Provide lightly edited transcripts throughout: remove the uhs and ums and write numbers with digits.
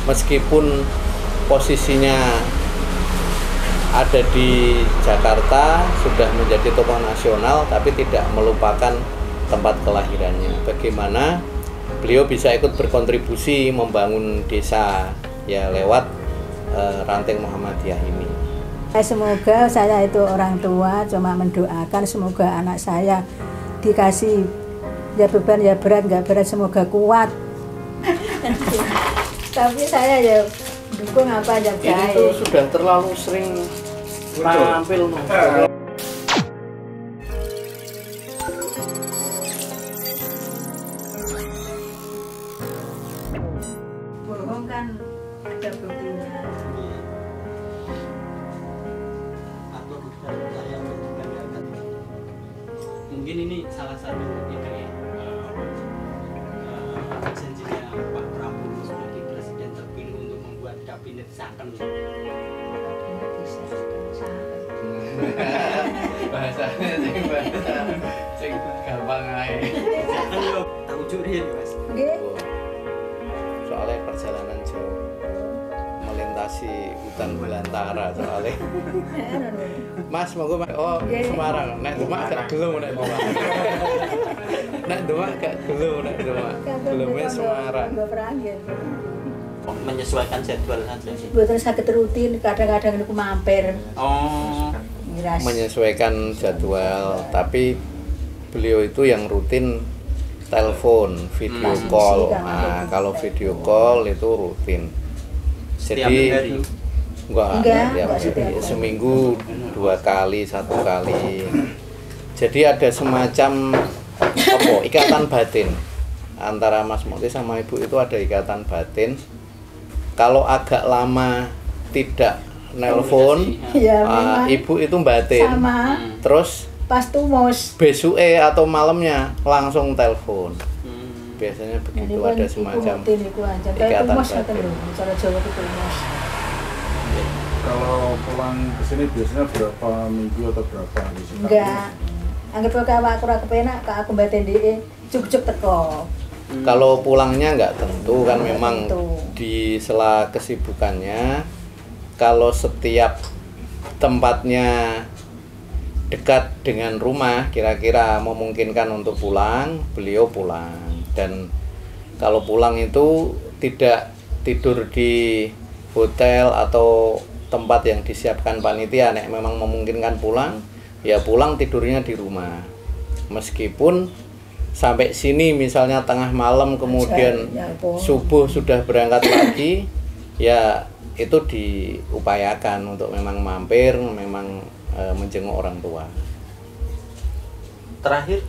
meskipun posisinya ada di Jakarta, sudah menjadi tokoh nasional, tapi tidak melupakan tempat kelahirannya. Bagaimana beliau bisa ikut berkontribusi membangun desa ya lewat Ranting Muhammadiyah ini. Semoga saya itu orang tua cuma mendoakan semoga anak saya dikasih ya beban ya berat nggak berat, semoga kuat. Tapi saya ya dukung apa aja. Ini tuh sudah terlalu sering tampil. Bohong kan ada buktinya. Mungkin ini salah satu ini janjinya Pak Prabowo sebagai presiden terpilih untuk membuat kabinet second. Bahasanya sing gampang aja. Tahu juri Mas. Soalnya perjalanan jauh melintasi hutan belantara soalnya. Mas monggo Mas. Oh Semarang. Nek Demak gak gelem nek Demak. Nek Demak gak gelem nek Demak. Gelemnya Semarang. Menyesuaikan jadwal saja sih. Betul sakit rutin, kadang-kadang aku mampir. Oh. Menyesuaikan jadwal, tapi beliau itu yang rutin telepon, video call. Nah, kalau video call itu rutin. Jadi enggak tiap hari, seminggu 2 kali, 1 kali. Jadi ada semacam ikatan batin antara Mas Mukti sama Ibu, itu ada ikatan batin. Kalau agak lama tidak nelpon, ya, Ibu itu batin. Sama. Terus Pas tumus. besoknya atau malamnya langsung telepon. Biasanya begitu, ada semacam ikatan batin. Kalau pulang ke sini biasanya berapa minggu atau berapa hari sih? Enggak. Anggap kalau aku ora kepenak, aku batin dhek cuk-cuk teko. Kalau pulangnya nggak tentu kan, memang di sela kesibukannya. Kalau setiap tempatnya dekat dengan rumah, kira-kira memungkinkan untuk pulang, beliau pulang. Dan kalau pulang itu tidak tidur di hotel atau tempat yang disiapkan panitia. Nek memang memungkinkan pulang, ya pulang tidurnya di rumah. Meskipun sampai sini misalnya tengah malam kemudian subuh sudah berangkat lagi, ya itu diupayakan untuk memang mampir, memang menjenguk orang tua. Terakhir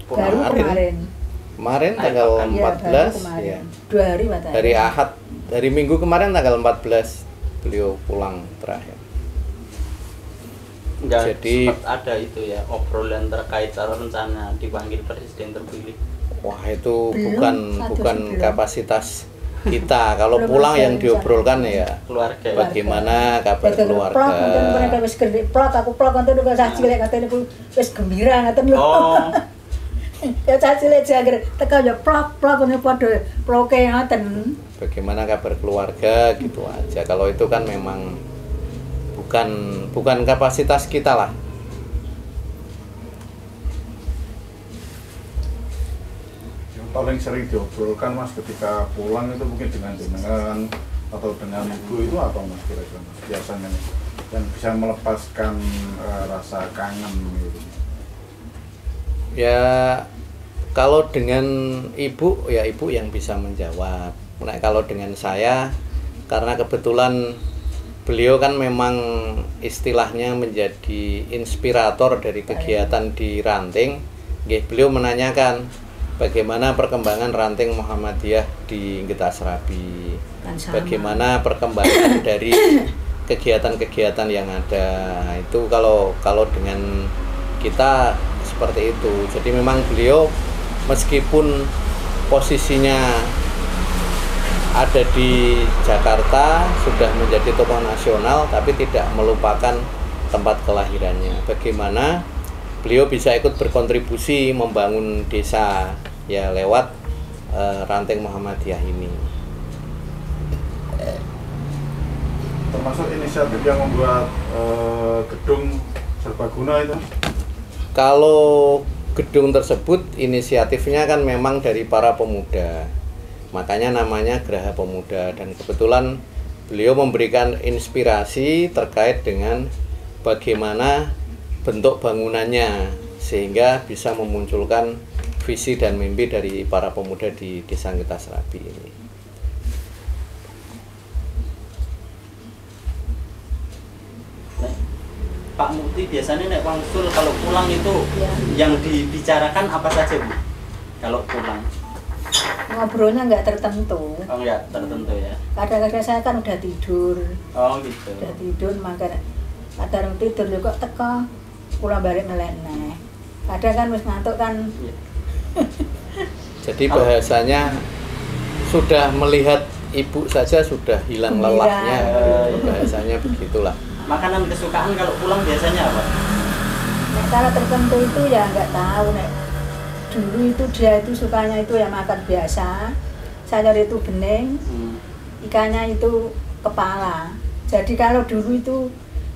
kemarin tanggal 14 ya. 2 hari matahari. Dari Ahad, dari Minggu kemarin tanggal 14 beliau pulang terakhir. Enggak, jadi sempat ada itu ya obrolan terkait rencana dipanggil presiden terpilih. Wah itu bukan kapasitas kita. Kalau pulang yang diobrolkan ya keluarga. Bagaimana kabar keluarga. Mereka wis gede plot, aku plot ngono kok sak cilik katene wis gembira ngoten lho. Oh. Ya sak cilik jagir teko ya plot ngono padha ploke ngoten. Bagaimana kabar keluarga gitu aja. Kalau itu kan memang bukan kapasitas kita lah. Yang paling sering diobrolkan Mas ketika pulang itu mungkin dengan jenengan atau dengan Ibu itu apa Mas kira-kira Mas biasanya yang bisa melepaskan rasa kangen gitu? Ya kalau dengan Ibu ya Ibu yang bisa menjawab. Nah, kalau dengan saya karena kebetulan beliau kan memang istilahnya menjadi inspirator dari kegiatan di Ranting. Beliau menanyakan bagaimana perkembangan Ranting Muhammadiyah di Getasrabi, bagaimana perkembangan dari kegiatan-kegiatan yang ada. Itu kalau dengan kita seperti itu. Jadi memang beliau meskipun posisinya ada di Jakarta, sudah menjadi tokoh nasional, tapi tidak melupakan tempat kelahirannya. Bagaimana beliau bisa ikut berkontribusi membangun desa ya lewat Ranting Muhammadiyah ini. termasuk inisiatif yang membuat gedung serbaguna itu? Kalau gedung tersebut inisiatifnya kan memang dari para pemuda, makanya namanya Geraha Pemuda, dan kebetulan beliau memberikan inspirasi terkait dengan bagaimana bentuk bangunannya sehingga bisa memunculkan visi dan mimpi dari para pemuda di Desa Kita Serabi ini. Pak Mukti biasanya nek wangsul kalau pulang itu yang dibicarakan apa saja, Bu? Kalau pulang? Ngobrolnya nggak tertentu. Oh enggak tertentu ya. Kadang-kadang saya kan udah tidur. Oh gitu. Udah tidur makanya kadang tidur juga teko pulang balik melek-nek. Kadang kan wis ngantuk kan. Iya. Jadi bahasanya sudah melihat ibu saja sudah hilang lelahnya, bahasanya begitulah. Makanan kesukaan kalau pulang biasanya apa? Nek kalau tertentu itu ya nggak tahu nek. Dulu itu dia itu sukanya itu ya makan biasa, sayur itu bening, ikannya itu kepala. Jadi kalau dulu itu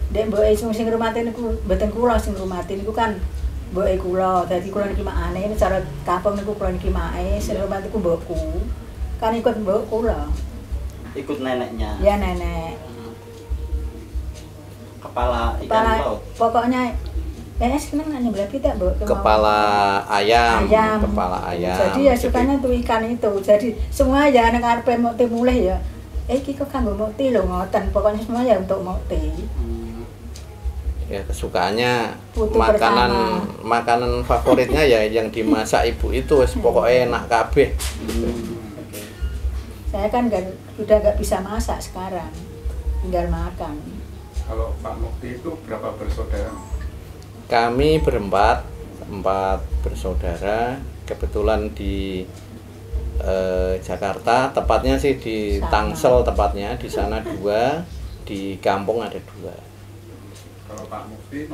dek mboke sing rumatin niku mboten kula sing rumatin niku kan mboke kula. Dadi kula niki makane cara kampung niku kula niki mae, sing rumat niku mbokku. Kan ikut mbok kula. Ikut neneknya. Ya nenek. Kepala ikan laut. Pokoknya seneng nyebelah kita, Bu. Kepala ayam, kepala ayam. Jadi ya sukanya tuh ikan itu. Jadi semua ya anak arepe mukti mulih ya. Iki kok kanggo mukti lho ngoten. Pokoknya semua ya untuk mukti. Ya kesukaannya Putu makanan favoritnya ya yang dimasak ibu itu pokoknya enak kabeh. Saya kan udah nggak bisa masak sekarang. Tinggal makan. Kalau Pak Mukti itu berapa bersaudara? Kami berempat, 4 bersaudara, kebetulan di Jakarta, tepatnya sih di Tangsel tepatnya, di sana 2, di kampung ada 2. Kalau Pak Mukti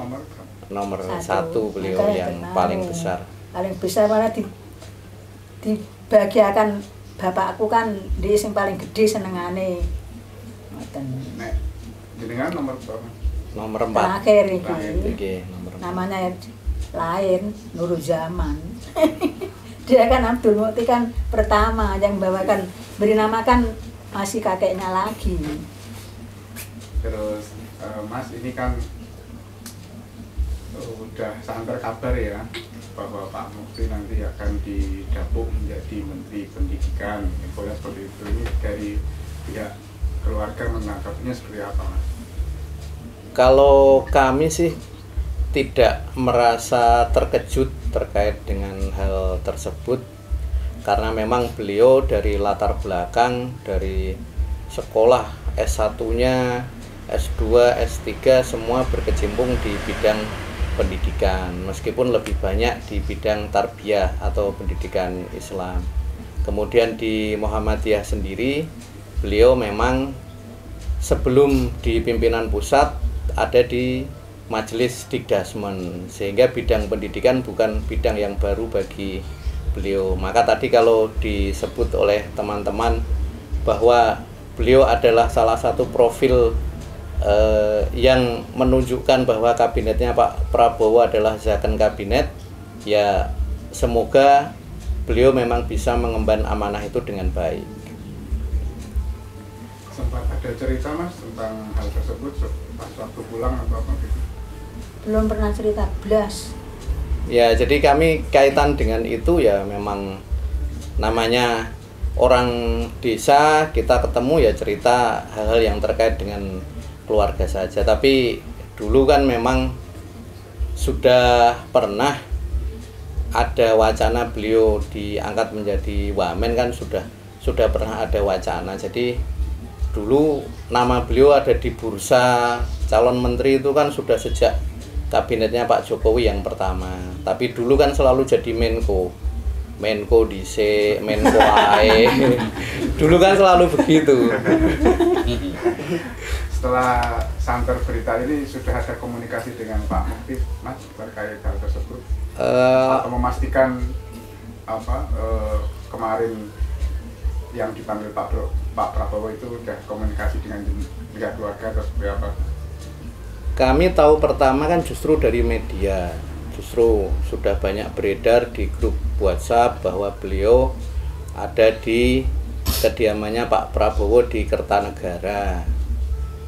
Nomor 1 beliau yang paling besar. Paling besar malah dibagiakan bapakku kan dia yang paling gede senengane. Ngoten. Nek jenengan nomor berapa? Nomor 4. Terakhir ini. Oke, nomor 4. Namanya lain Nurul Zaman. Dia kan Abdul Mukti kan pertama yang bawakan beri nama kan masih kakeknya lagi. Terus Mas ini kan udah santer kabar ya bahwa Pak Mukti nanti akan didapuk menjadi Menteri Pendidikan. Infonya seperti itu. Ini dari pihak keluarga menangkapnya seperti apa, Mas? Kalau kami sih tidak merasa terkejut terkait dengan hal tersebut, karena memang beliau dari latar belakang dari sekolah S1-nya, S2, S3 semua berkecimpung di bidang pendidikan, meskipun lebih banyak di bidang tarbiyah atau pendidikan Islam. Kemudian di Muhammadiyah sendiri beliau memang sebelum di pimpinan pusat ada di Majelis Dikdasmen, sehingga bidang pendidikan bukan bidang yang baru bagi beliau. Maka tadi kalau disebut oleh teman-teman bahwa beliau adalah salah satu profil yang menunjukkan bahwa kabinetnya Pak Prabowo adalah zakon kabinet, ya semoga beliau memang bisa mengemban amanah itu dengan baik. Sempat ada cerita, Mas, tentang hal tersebut pas waktu pulang atau apa gitu? Belum pernah cerita blas. Ya, jadi kami kaitan dengan itu ya memang namanya orang desa, kita ketemu ya cerita hal-hal yang terkait dengan keluarga saja. Tapi dulu kan memang sudah pernah ada wacana beliau diangkat menjadi wamen, kan sudah pernah ada wacana. Jadi dulu nama beliau ada di bursa calon menteri itu kan sudah sejak kabinetnya Pak Jokowi yang pertama. Tapi dulu kan selalu jadi Menko DC, Menko AE. Dulu kan selalu begitu. Setelah santer berita ini sudah ada komunikasi dengan Pak Mukti, Mas, terkait hal tersebut? Atau memastikan kemarin yang dipanggil Pak Prabowo itu udah komunikasi dengan pihak keluarga atau seperti apa? Kami tahu pertama kan justru dari media, justru sudah banyak beredar di grup WhatsApp bahwa beliau ada di kediamannya Pak Prabowo di Kertanegara.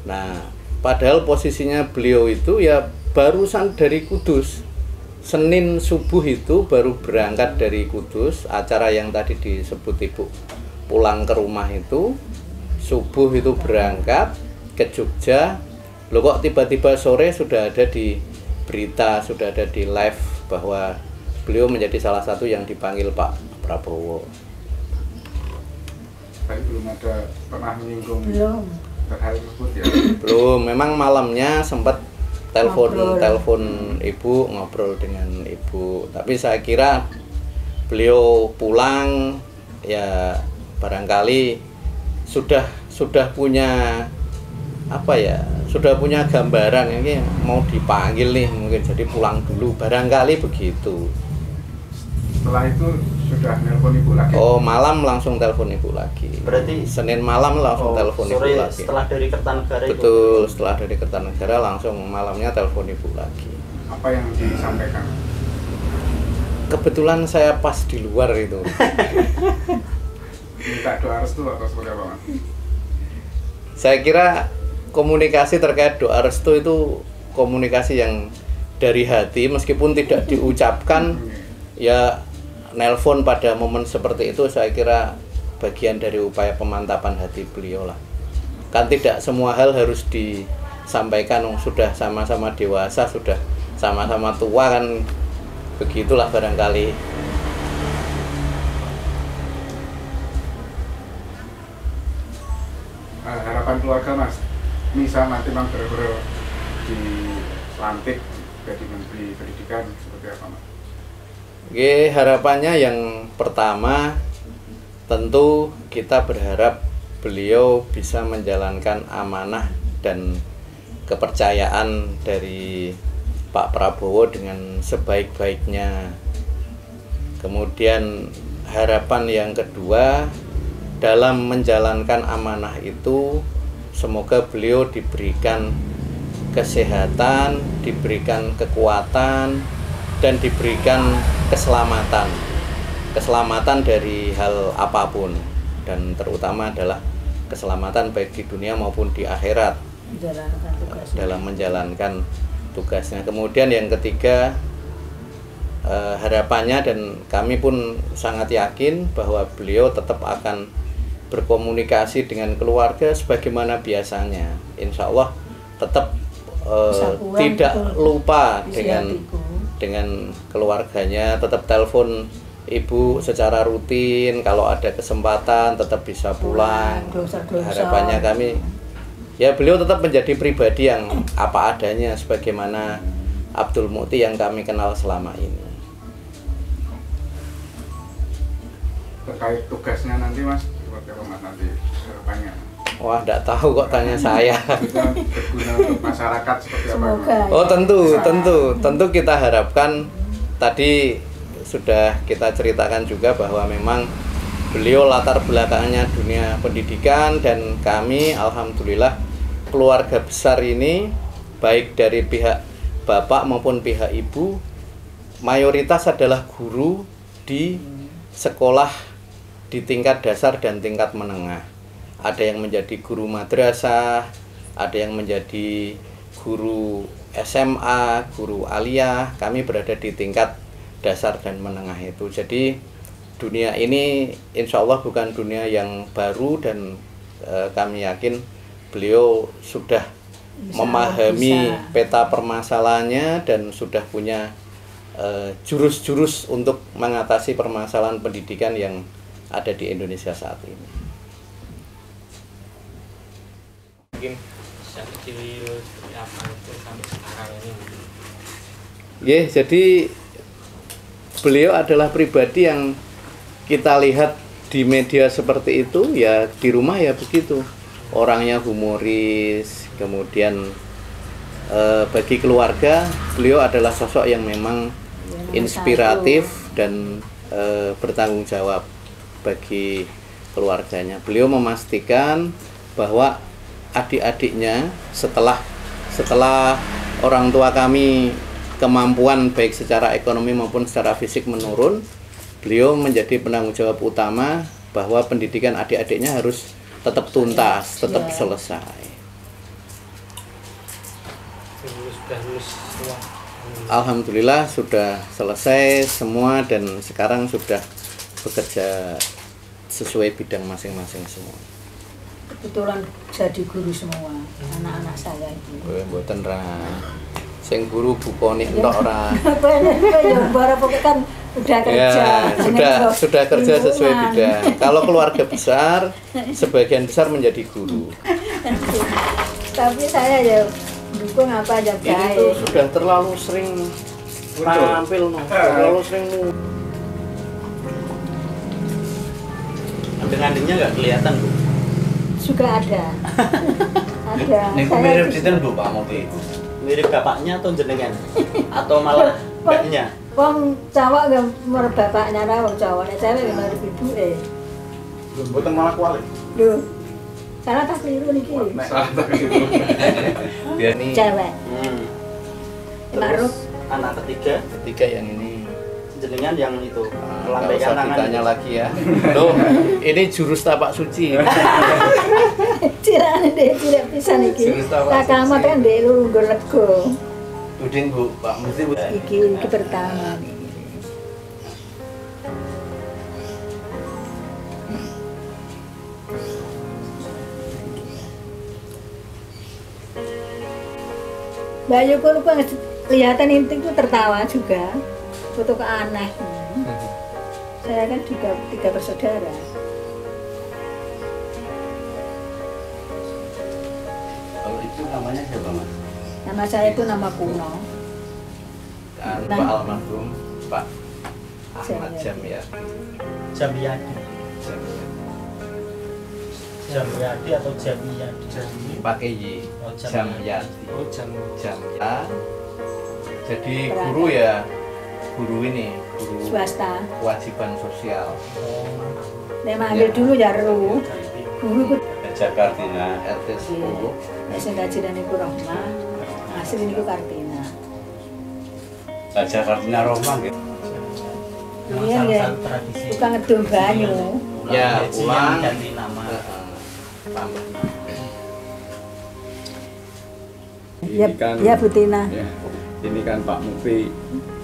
Nah, padahal posisinya beliau itu ya barusan dari Kudus. Senin subuh itu baru berangkat dari Kudus, acara yang tadi disebut Ibu pulang ke rumah itu, subuh itu berangkat ke Jogja. Loh kok tiba-tiba sore sudah ada di berita, sudah ada di live bahwa beliau menjadi salah satu yang dipanggil Pak Prabowo. Tapi belum ada pernah menyinggung Belum. hal tersebut ya? Belum, memang malamnya sempat telepon ibu, ngobrol dengan ibu. Tapi saya kira beliau pulang ya barangkali sudah punya apa ya, sudah punya gambaran ini mau dipanggil nih, mungkin jadi pulang dulu, barangkali begitu. Setelah itu sudah nelpon ibu lagi? Oh, malam langsung telepon ibu lagi. Berarti Senin malam langsung telepon ibu sore lagi. setelah dari Kertanegara itu? Betul, setelah dari Kertanegara langsung malamnya telepon ibu lagi. Apa yang disampaikan? Kebetulan saya pas di luar itu. Minta doa restu atau seperti apa, Mas? Saya kira komunikasi terkait doa restu itu komunikasi yang dari hati, meskipun tidak diucapkan. Ya nelpon pada momen seperti itu saya kira bagian dari upaya pemantapan hati beliau lah. Kan tidak semua hal harus disampaikan, sudah sama-sama dewasa, sudah sama-sama tua kan, begitulah barangkali. Harapan keluarga, Mas, misal nanti Bang benar-benar dilantik jadi Menteri Pendidikan, seperti apa, Mas? Oke, harapannya yang pertama tentu kita berharap beliau bisa menjalankan amanah dan kepercayaan dari Pak Prabowo dengan sebaik-baiknya. Kemudian harapan yang kedua, dalam menjalankan amanah itu semoga beliau diberikan kesehatan, diberikan kekuatan, dan diberikan keselamatan dari hal apapun, dan terutama adalah keselamatan baik di dunia maupun di akhirat dalam menjalankan tugasnya. Kemudian yang ketiga, harapannya dan kami pun sangat yakin bahwa beliau tetap akan berkomunikasi dengan keluarga sebagaimana biasanya. Insya Allah tetap tidak lupa dengan keluarganya, tetap telepon ibu secara rutin, kalau ada kesempatan tetap bisa pulang. Harapannya kami ya beliau tetap menjadi pribadi yang apa adanya sebagaimana Abdul Mukti yang kami kenal selama ini. Terkait tugasnya nanti, Mas, seperti apa, Mas, nanti harapannya? Wah, enggak tahu kok tanya saya. Berguna untuk masyarakat seperti apa? Semoga. Oh, tentu kita harapkan, tadi sudah kita ceritakan juga bahwa memang beliau latar belakangnya dunia pendidikan, dan kami alhamdulillah keluarga besar ini baik dari pihak bapak maupun pihak ibu mayoritas adalah guru di sekolah di tingkat dasar dan tingkat menengah. Ada yang menjadi guru madrasah, ada yang menjadi guru SMA, guru aliyah. Kami berada di tingkat dasar dan menengah itu. Jadi dunia ini insya Allah bukan dunia yang baru, dan kami yakin beliau sudah memahami peta permasalahannya dan sudah punya jurus-jurus untuk mengatasi permasalahan pendidikan yang ada di Indonesia saat ini. Mungkin kecil seperti apa itu sampai sekarang ini. Jadi beliau adalah pribadi yang kita lihat di media seperti itu, ya di rumah ya begitu. Orangnya humoris, kemudian bagi keluarga beliau adalah sosok yang memang inspiratif dan bertanggung jawab bagi keluarganya. Beliau memastikan bahwa adik-adiknya setelah orang tua kami kemampuan baik secara ekonomi maupun secara fisik menurun, beliau menjadi penanggung jawab utama bahwa pendidikan adik-adiknya harus tetap tuntas, tetap selesai. Sudah lulus semua. Alhamdulillah sudah selesai semua dan sekarang sudah bekerja sesuai bidang masing-masing semua. Kebetulan jadi guru semua anak-anak saya itu. Mboten ra. Sing guru bukoni entok ora. Ya pokoknya kan udah kerja. Ya, sudah kerja sesuai bidang. Kalau keluarga besar, sebagian besar menjadi guru. Tapi saya ya dukung apa aja Ini baik. tuh sudah terlalu sering tampil, terlalu sering Andeng-andengnya nggak kelihatan, Bu. Juga ada. Ada. Niku Saya mirip sinten Bu Pak Muti? Mirip bapaknya atau jenengan? Atau malah mbaknya? wong cowok nggak merep bapaknya ra wong cowok, nek cewek nggak merep ibuke. Mboten malah kuali. Lho. Salah tak keliru niki. Salah tak gitu. Biar nih Cewek. Terus Ma'ruf. anak ketiga yang ini. jenengan yang itu Nggak melambaikan usah tangan. ditanya lagi ya. Loh, ini jurus tapak suci. Cirane deh, cilik pisan iki. Jurus tapak Kakama suci. kan ndek lungguh lego. tuding Bu Pak Muti Bu. Iki pertama. Mbak Yoko lupa kelihatan inti itu tertawa juga. Foto ke aneh. Saya kan juga 3 bersaudara. Kalau itu namanya siapa Mas? Nama saya itu nama kuno. Dan Nah. Pak almarhum Pak Ahmad Jamiyati. Jamiyadi. Jamiyadi atau Jamiyadi? Pakai Y. Oh, Jamiyati. Oh, jam. Jamya. Jadi guru ya, guru ini, guru Swasta. kewajiban sosial. Nek manggil dulu ya ru. Guru ku Jakarta. RT 10. nek sing kajian niku Rohmah. Asli niku Kartina. Jakarta Roma gitu. Iya ya. Tukang ngedum banyu. Ya, Haji yang ulang. ganti nama. Tambah. Ya, Ini kan, ya Butina. ya, ini kan Pak Muti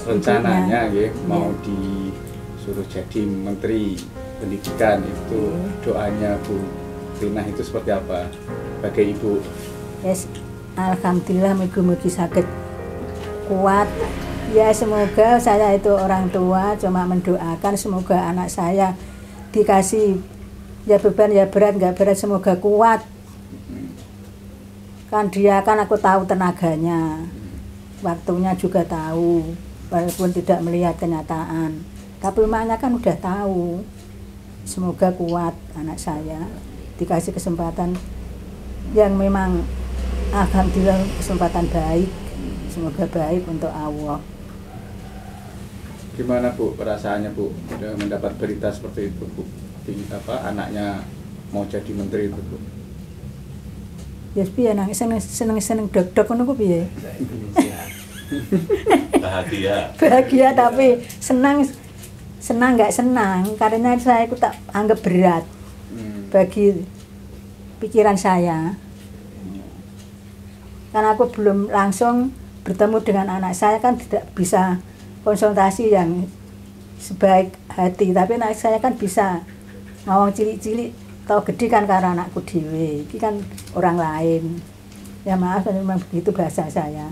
rencananya ya, mau disuruh jadi Menteri Pendidikan, itu doanya Bu Tina itu seperti apa sebagai ibu? Yes, alhamdulillah mugi-mugi sakit kuat. Ya semoga saya itu orang tua cuma mendoakan semoga anak saya dikasih ya beban ya berat nggak berat semoga kuat. Kan dia kan aku tahu tenaganya, waktunya juga tahu walaupun tidak melihat kenyataan. Tapi emaknya kan udah tahu. Semoga kuat anak saya dikasih kesempatan yang memang alhamdulillah kesempatan baik. Semoga baik untuk Allah. Gimana Bu perasaannya Bu udah mendapat berita seperti itu Bu? Anaknya mau jadi menteri itu Bu? Ya piye nang seneng deg-deg ngono ku piye? Bahagia. Bahagia tapi senang nggak senang karena saya itu tak anggap berat bagi pikiran saya. Karena aku belum langsung bertemu dengan anak saya kan tidak bisa konsultasi yang sebaik hati, tapi anak saya kan bisa ngawang cilik-cilik tau gede kan karena anakku dhewe. Iki kan orang lain. Ya maaf memang begitu bahasa saya.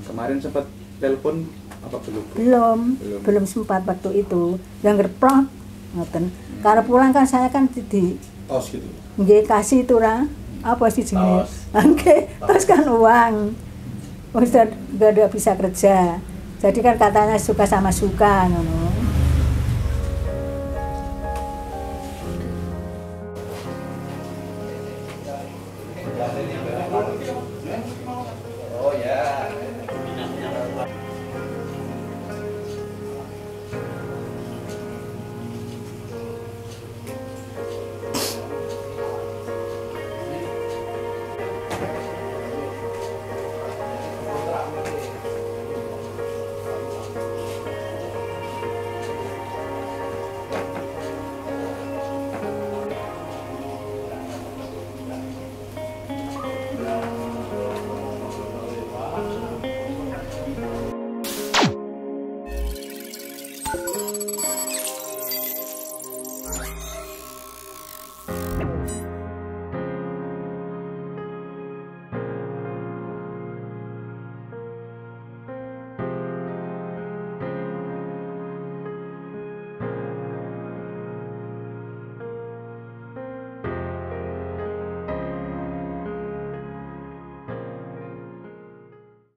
Kemarin sempat telepon apa belum? Belum sempat waktu itu. Yang ngerprok ngoten. Karena pulang kan saya kan di Tos gitu. nggih kasih itu ra. Apa sih jenenge? Nggih, tos kan uang. Wong sudah enggak bisa kerja. Jadi kan katanya suka sama suka ngono.